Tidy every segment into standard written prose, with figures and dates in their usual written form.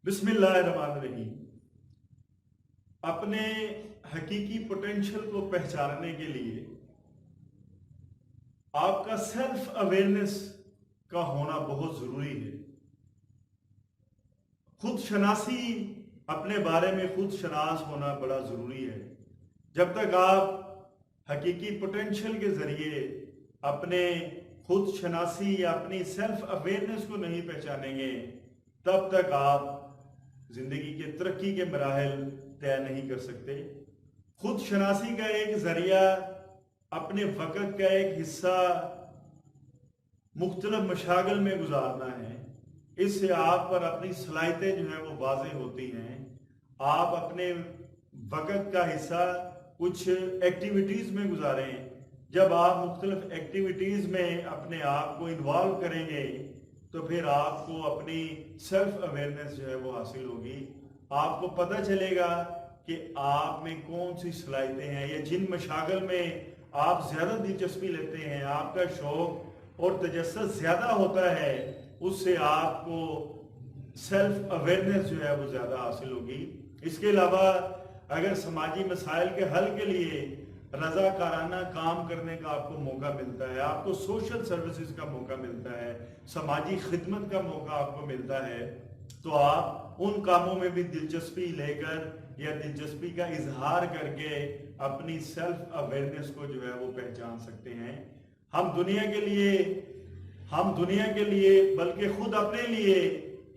बिस्मिल्लाहिर्रहमानिर्रहीम। अपने हकीकी पोटेंशियल को पहचानने के लिए आपका सेल्फ अवेयरनेस का होना बहुत ज़रूरी है। खुद शनासी, अपने बारे में खुद शनास होना बड़ा ज़रूरी है। जब तक आप हकीकी पोटेंशियल के ज़रिए अपने खुद शनासी या अपनी सेल्फ अवेयरनेस को नहीं पहचानेंगे, तब तक आप ज़िंदगी के तरक्की के मराहल तय नहीं कर सकते। खुद शनासी का एक ज़रिया अपने वक़्त का एक हिस्सा मुख्तलिफ मशागिल में गुजारना है। इससे आप पर अपनी सलाहियतें जो हैं वो वाज़ेह होती हैं। आप अपने वक़्त का हिस्सा कुछ एक्टिविटीज़ में गुजारें। जब आप मुख्तलिफ एक्टिविटीज़ में अपने आप को इन्वॉल्व करेंगे तो फिर आपको अपनी सेल्फ अवेयरनेस जो है वो हासिल होगी। आपको पता चलेगा कि आप में कौन सी सलाहियतें हैं या जिन मशागिल में आप ज़्यादा दिलचस्पी लेते हैं, आपका शौक़ और तजस्सुस ज़्यादा होता है, उससे आपको सेल्फ अवेयरनेस जो है वो ज़्यादा हासिल होगी। इसके अलावा अगर समाजी मसाइल के हल के लिए रज़ाकाराना काम करने का आपको मौका मिलता है, आपको सोशल सर्विसेज का मौका मिलता है, समाजी खिदमत का मौका आपको मिलता है, तो आप उन कामों में भी दिलचस्पी लेकर या दिलचस्पी का इजहार करके अपनी सेल्फ अवेयरनेस को जो है वो पहचान सकते हैं। हम दुनिया के लिए बल्कि खुद अपने लिए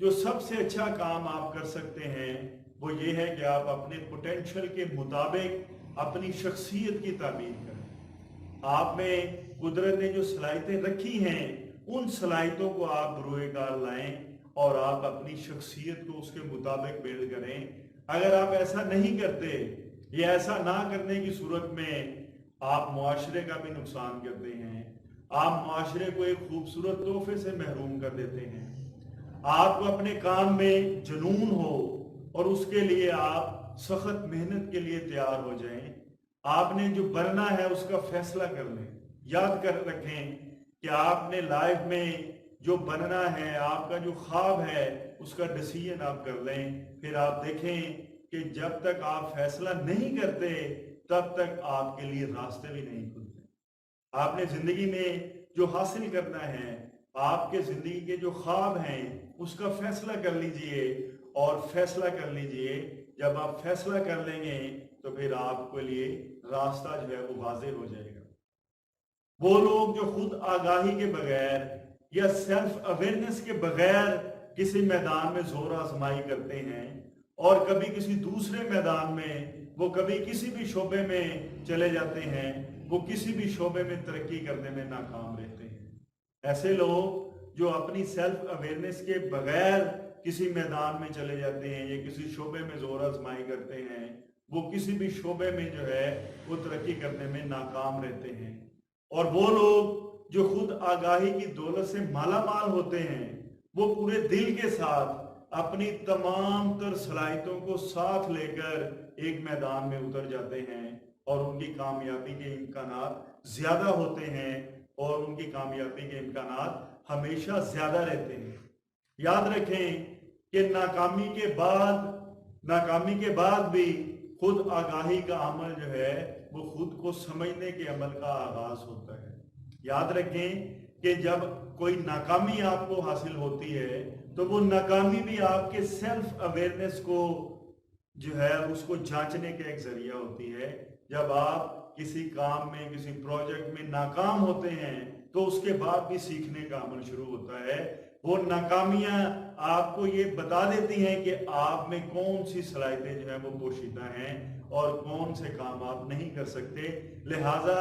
जो सबसे अच्छा काम आप कर सकते हैं वो ये है कि आप अपने पोटेंशियल के मुताबिक अपनी शख्सियत की तामीर करें। आप में कुदरत ने जो सलाहियतें रखी हैं, उन सलाहियतों को आप बरूए कार लाएं और आप अपनी शख्सियत को उसके मुताबिक बिल्ड करें। अगर आप ऐसा नहीं करते या ऐसा ना करने की सूरत में आप मुआशरे का भी नुकसान करते हैं। आप मुआशरे को एक खूबसूरत तोहफे से महरूम कर देते हैं। आपको अपने काम में जुनून हो और उसके लिए आप सख्त मेहनत के लिए तैयार हो जाएं। आपने जो बनना है उसका फैसला कर लें। याद कर रखें कि आपने लाइफ में जो बनना है, आपका जो ख्वाब है, उसका डिसीजन आप कर लें। फिर आप देखें कि जब तक आप फैसला नहीं करते तब तक आपके लिए रास्ते भी नहीं खुलते। आपने जिंदगी में जो हासिल करना है, आपके जिंदगी के जो ख्वाब हैं, उसका फैसला कर लीजिए और फैसला कर लीजिए। जब आप फैसला कर लेंगे तो फिर आपके लिए रास्ता जो है वो वाज़ेह हो जाएगा। वो लोग जो खुद आगाही के बगैर या सेल्फ अवेयरनेस के बगैर किसी मैदान में जोर आजमाई करते हैं और कभी किसी दूसरे मैदान में, वो कभी किसी भी शोबे में चले जाते हैं, वो किसी भी शोबे में तरक्की करने में नाकाम रहते हैं। ऐसे लोग जो अपनी सेल्फ अवेयरनेस के बगैर किसी मैदान में चले जाते हैं या किसी शोबे में जोर आजमाई करते हैं, वो किसी भी शोबे में जो है वो तरक्की करने में नाकाम रहते हैं। और वो लोग जो खुद आगाही की दौलत से माला माल होते हैं, वो पूरे दिल के साथ अपनी तमाम तर सलाहियतों को साथ लेकर एक मैदान में उतर जाते हैं और उनकी कामयाबी के इम्कानात ज़्यादा होते हैं और उनकी कामयाबी के इम्कानात हमेशा ज़्यादा रहते हैं। याद रखें कि नाकामी के बाद भी खुद आगाही का अमल जो है वो खुद को समझने के अमल का आगाज होता है। याद रखें कि जब कोई नाकामी आपको हासिल होती है तो वो नाकामी भी आपके सेल्फ अवेयरनेस को जो है उसको जांचने का एक जरिया होती है। जब आप किसी काम में, किसी प्रोजेक्ट में नाकाम होते हैं तो उसके बाद भी सीखने का अमल शुरू होता है। वो नाकामियां आपको ये बता देती हैं कि आप में कौन सी सलाहियतें जो है वो पोशीदा हैं और कौन से काम आप नहीं कर सकते। लिहाजा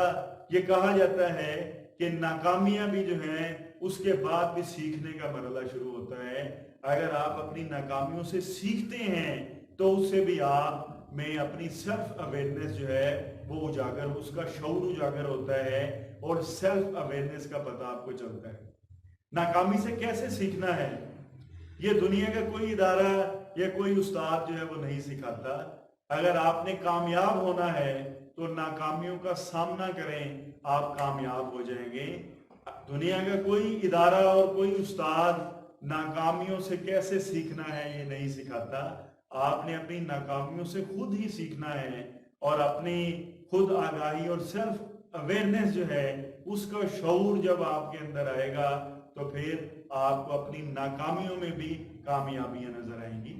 ये कहा जाता है कि नाकामियां भी जो हैं उसके बाद भी सीखने का मरहला शुरू होता है। अगर आप अपनी नाकामियों से सीखते हैं तो उससे भी आप में अपनी सेल्फ अवेयरनेस जो है वो उजागर, उसका शऊर उजागर होता है और सेल्फ अवेयरनेस का पता आपको चलता है। नाकामी से कैसे सीखना है, ये दुनिया का कोई इदारा या कोई उस्ताद जो है वो नहीं सिखाता। अगर आपने कामयाब होना है तो नाकामियों का सामना करें, आप कामयाब हो जाएंगे। दुनिया का कोई इदारा और कोई उस्ताद नाकामियों से कैसे सीखना है ये नहीं सिखाता। आपने अपनी नाकामियों से खुद ही सीखना है और अपनी खुद आगाही और सेल्फ अवेयरनेस जो है उसका शऊर जब आपके अंदर आएगा तो फिर आपको अपनी नाकामियों में भी कामयाबियां नजर आएंगी।